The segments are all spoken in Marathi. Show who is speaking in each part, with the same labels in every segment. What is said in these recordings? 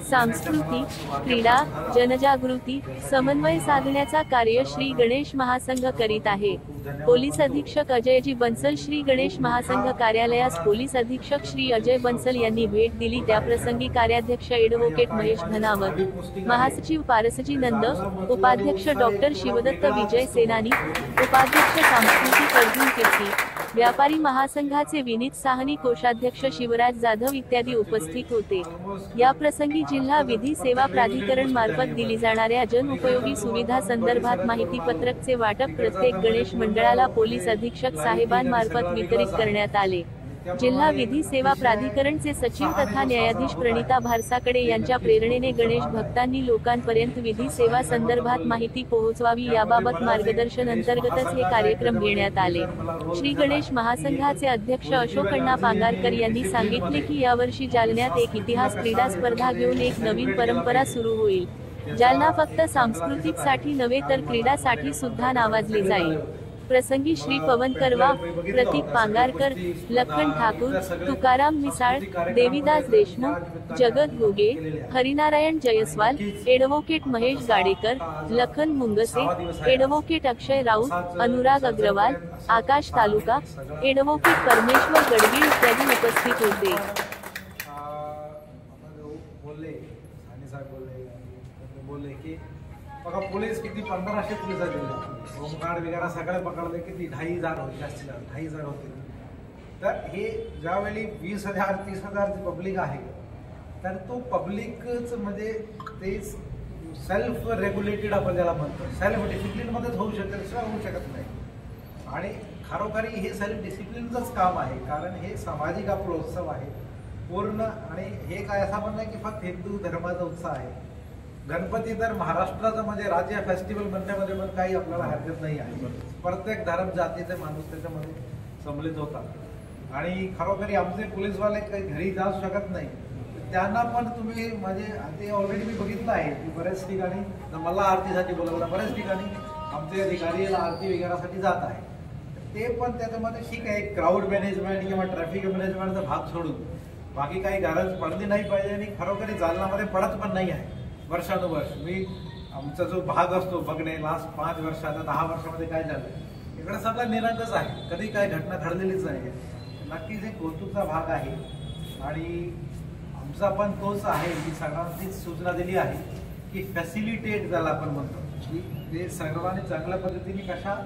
Speaker 1: सांस्कृतिक, क्रीडा, जनजागृती, समन्वय साधण्याचा कार्य श्री गणेश महासंघ करीत आहे। पोलीस अधीक्षक अजयजी बन्सल श्री गणेश महासंघ कार्यालयास पोलीस अधीक्षक श्री अजय बन्सल यांनी भेट दिली। त्याप्रसंगी कार्याध्यक्ष ॲडव्होकेट महेश धनावत, महासचिव पारसजी नंद, उपाध्यक्ष डॉक्टर शिवदत्त विजय सेनानी, उपाध्यक्ष सांस्कृतिक अर्जुन कीर्ती, व्यापारी महासंघाचे विनीत साहनी, कोषाध्यक्ष शिवराज जाधव इत्यादी उपस्थित होते। या प्रसंगी जिल्हा विधी सेवा प्राधिकरण मार्फत दिली जाणाऱ्या जन उपयोगी सुविधा संदर्भात माहिती पत्रकचे वाटप प्रत्येक गणेश मंडळाला पोलीस अधीक्षक साहेबांमार्फत वितरित करण्यात आले। जिल्हा विधी सेवा प्राधिकरणचे सचिव तथा न्यायाधीश प्रणिता भारसाकडे यांच्या प्रेरणेने गणेश भक्तांनी लोकांपर्यंत विधी सेवा संदर्भात माहिती पोहोचवावी याबाबत मार्गदर्शन अंतर्गतच हे कार्यक्रम घेण्यात आले। श्री गणेश महासंघाचे अध्यक्ष अशोक अण्णा पांगारकर यांनी सांगितले की यावर्षी जालन्यात एक इतिहास क्रीडा स्पर्धा घेऊन एक नवीन परंपरा सुरू होईल। जालना फक्त सांस्कृतिक साठी नव्हे तर क्रीडा साठी सुद्धा नावाजले जाईल। प्रसंगी श्री पवन करवा, प्रतीक पांगारकर, लखन ठाकूर, तुकाराम मिसाळ, देवीदास देशमुख, जगत घोगे, हरिनारायण जयस्वाल, ॲडव्होकेट महेश गाडेकर, लखन मुंगसे, ॲडव्होकेट अक्षय राऊत, अनुराग अग्रवाल, आकाश तालुका, ॲडव्होकेट परमेश्वर गडवी इत्यादी उपस्थित होते।
Speaker 2: बघा पोलीस किती 1500 पोलीस दिले, होमगार्ड वगैरे सगळे पकडले किती 2,500 होते, जास्तीत जास्त 2,500 होते। तर हे ज्यावेळी 20,000 30,000 पब्लिक आहे तर तो पब्लिकच म्हणजे ते सेल्फ रेग्युलेटेड आपण ज्याला म्हणतो, सेल्फ डिसिप्लिन मध्येच होऊ शकते, दुसरं होऊ शकत नाही। आणि खरोखरी हे सेल्फ डिसिप्लिनचंच काम आहे, कारण हे सामाजिक आपला उत्सव आहे पूर्ण। आणि हे काय असं पण नाही की फक्त हिंदू धर्माचा उत्सव आहे। गणपती तर महाराष्ट्राचं म्हणजे राज्य फेस्टिवल म्हणण्यामध्ये पण काही आपल्याला हरकत नाही आहे। प्रत्येक धर्म जातीचे माणूस त्याच्यामध्ये सम्मिलित होतात। आणि खरोखरी आमचे पोलीसवाले काही घरी जाऊ शकत नाही, त्यांना पण तुम्ही म्हणजे ते ऑलरेडी मी बघितलं आहे की बऱ्याच ठिकाणी मला आरतीसाठी बोलवलं, बऱ्याच ठिकाणी आमचे अधिकारी आरती वगैरेसाठी जात आहे। ते पण त्याच्यामध्ये ठीक आहे, क्राऊड मॅनेजमेंट किंवा ट्रॅफिक मॅनेजमेंटचा भाग सोडून बाकी काही गरज पडली नाही पाहिजे। आणि खरोखरी जालनामध्ये पडत पण नाही आहे वर्षानुवर्ष। मी आमचा जो भाग असतो बघणे लास्ट 5 वर्षात 10 वर्षामध्ये काय झालं इकडे सगळा निरंकच आहे, कधी काय घटना घडलेलीच नाही। नक्कीच एक कौतुकचा भाग आहे आणि आमचा पण तोच आहे की सगळ्यांनीच सूचना दिली आहे की फॅसिलिटेट ज्याला आपण म्हणतो की ते सर्वांनी चांगल्या पद्धतीने कशा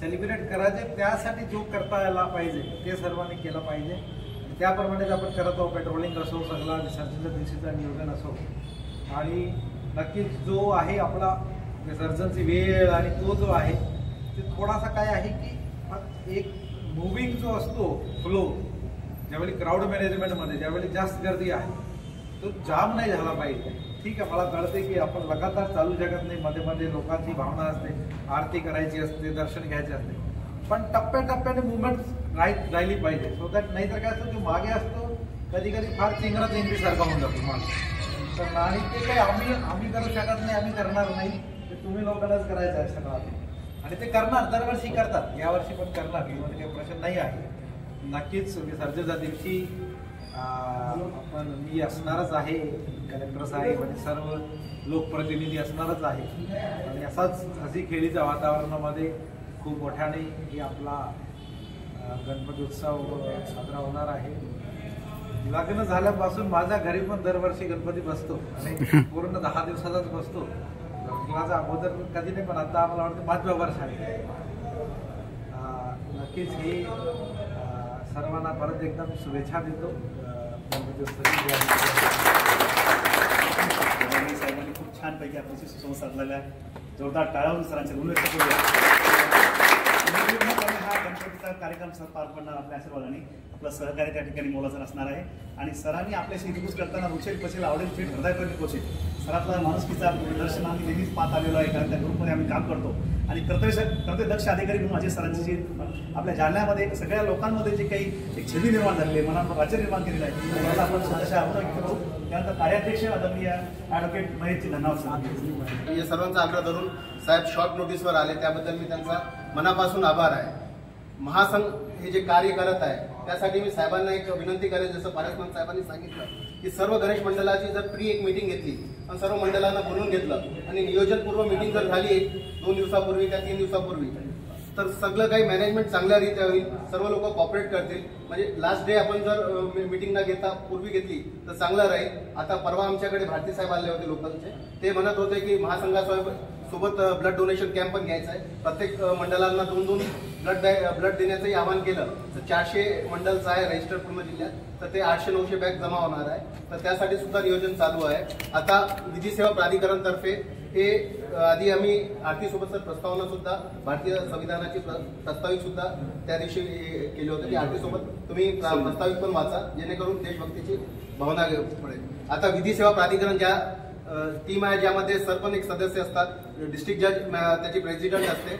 Speaker 2: सेलिब्रेट करायचे त्यासाठी जो करता यायला पाहिजे ते सर्वांनी केलं पाहिजे। त्याप्रमाणेच आपण करत आहोत, पेट्रोलिंग असो, सगळा विसर्जनच्या दिवशीचं नियोजन असो। आणि नक्कीच जो आहे आपला विसर्जनची वेळ आणि तो जो आहे ते थोडासा काय आहे की एक मुव्हिंग जो असतो फ्लो, ज्यावेळी क्राऊड मॅनेजमेंटमध्ये ज्यावेळी जास्त गर्दी आहे तो जाम नाही झाला पाहिजे। ठीक आहे, मला कळते की आपण लगातार चालू शकत नाही, मध्ये मध्ये लोकांची भावना असते, आरती करायची असते, दर्शन घ्यायचे असते, पण टप्प्याटप्प्याने मुवमेंट राहिली पाहिजे। सो दॅट नाहीतर काय असतो जो मागे असतो कधी कधी फार चिंगरासारखा होऊन जातो माणूस। आणि ते काही आम्ही करू शकत नाही, आम्ही करणार नाही, ते तुम्ही लोकांनाच करायचं आहे सगळं। आणि ते करणार, दरवर्षी करतात, यावर्षी पण करणार, यामध्ये काही प्रश्न नाही आहे। नक्कीच विसर्जनच्या दिवशी मी असणारच आहे, कलेक्टर साहेब आणि सर्व लोकप्रतिनिधी असणारच आहे। आणि असाच हसी खेळीच्या वातावरणामध्ये खूप मोठ्याने ही आपला गणपती उत्सव साजरा होणार आहे। लग्न झाल्यापासून माझ्या घरी पण दरवर्षी गणपती बसतो आणि पूर्ण 10 दिवसाचाच बसतो। लग्नाचा अगोदर कधी नाही, पण आता आम्हाला वाटतं 5व्या वर्ष आहे। नक्कीच ही सर्वांना परत एकदम शुभेच्छा देतो गणपती उत्सवाची।
Speaker 3: साहेबांनी खूप छानपैकी आपल्याशी सुसंवाद साधलेला आहे, जोरदार टाळ्यावरून सरांचे ऋण व्यक्त करूया। हा गणपतीचा कार्यक्रम सर पार पडणार आपल्या आशीर्वादाने, आपलं सहकार्य त्या ठिकाणी मोलाचं असणार आहे। आणि सरांनी आपल्याशी इंट्रोड्यूस करताना रुचेल पचेल आवडेल थेट हृदयापर्यंत पोहोचेल। सरातला माणुसकीचा दर्शन आम्ही नेहमीच पाहत आलेलो आहे, कारण त्या ग्रुपमध्ये आम्ही काम करतो। आणि कर्तव्यदक्ष अधिकारी म्हणून माझे सरांची जी आपल्या जालन्यामध्ये सगळ्या लोकांमध्ये जे काही एक छबी निर्माण झालेली आहे, मनात राज्य निर्माण केलेलं आहे, त्याला आपण सदस्य आभार व्यक्त करू। त्यानंतर कार्याध्यक्ष आदरणीय ॲडव्होकेट महेशजी धन्यवाद।
Speaker 4: या सर्वांचा आग्रह धरून साहेब शॉर्ट नोटीसवर आले, त्याबद्दल मी त्यांचा मनापासून आभार आहे। महासंघ हे जे कार्य करत आहे त्यासाठी मी साहेबांना एक विनंती करेन, जसं पारसमान साहेबांनी सांगितलं की सर्व गणेश मंडळाची जर प्री एक मीटिंग घेतली आणि सर्व मंडळांना बोलून घेतलं आणि नियोजनपूर्व मीटिंग जर झाली 2 दिवसापूर्वी त्या 3 दिवसापूर्वी, तर सगळं काही मॅनेजमेंट चांगल्यारीत्या होईल, सर्व लोक कॉपरेट करतील. म्हणजे लास्ट डे आपण जर मीटिंग न घेता पूर्वी घेतली तर चांगलं राहील. आता परवा आमच्याकडे भारती साहेब आले होते लोकलचे, ते म्हणत होते की महासंघासोबत ब्लड डोनेशन कॅम्प पण घ्यायचा आहे. प्रत्येक मंडळांना 2-2 ब्लड देण्याचंही आवाहन केलं तर 400 मंडळचं आहे रजिस्टर पूर्ण जिल्ह्यात, तर ते 800-900 बॅग जमा होणार आहे. तर त्यासाठी सुद्धा नियोजन चालू आहे. आता विधी सेवा प्राधिकरणतर्फे हे आधी आम्ही आरतीसोबत प्रस्तावना सुद्धा भारतीय संविधानाची प्रस्तावित सुद्धा त्या दिवशी केली होती की आरतीसोबत तुम्ही प्रस्तावित पण वाचा, जेणेकरून देशभक्तीची भावना पडेल. आता विधी सेवा प्राधिकरण ज्या टीम आहे ज्यामध्ये सरपंच एक सदस्य असतात, डिस्ट्रिक्ट जज त्याची प्रेसिडेंट असते,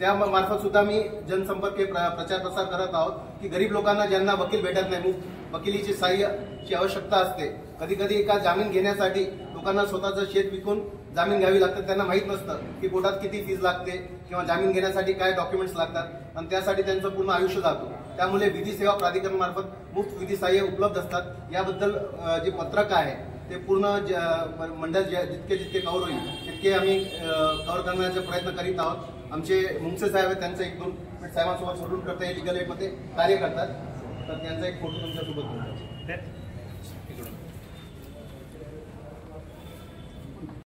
Speaker 4: त्या मार्फत सुद्धा मी जनसंपर्क प्रचार प्रसार करत आहोत की गरीब लोकांना ज्यांना वकील भेटत नाही, वकिलीची सहाय्याची आवश्यकता असते. कधी कधी एका जामीन घेण्यासाठी लोकांना स्वतःचं शेत विकून जामीन घ्यावी लागतात, त्यांना माहीत नसतं की कोर्टात किती फीज लागते किंवा जामीन घेण्यासाठी काय डॉक्युमेंट्स लागतात आणि त्यासाठी त्यांचं पूर्ण आयुष्य जातो. त्यामुळे विधी सेवा प्राधिकरण मार्फत मुफ्त विधी सहाय्य उपलब्ध असतात. याबद्दल जे पत्रक आहे ते पूर्ण मंडळ जितके कव्हर होईल तितके आम्ही कव्हर करण्याचा प्रयत्न करीत आहोत. आमचे मुंगसे साहेब आहेत, त्यांचं 1-2 मिनिट साहेबांसोबत सल्यूट करता, लिगल एडमध्ये कार्य करतात, तर त्यांचा एक फोटो तुमच्यासोबत घेऊन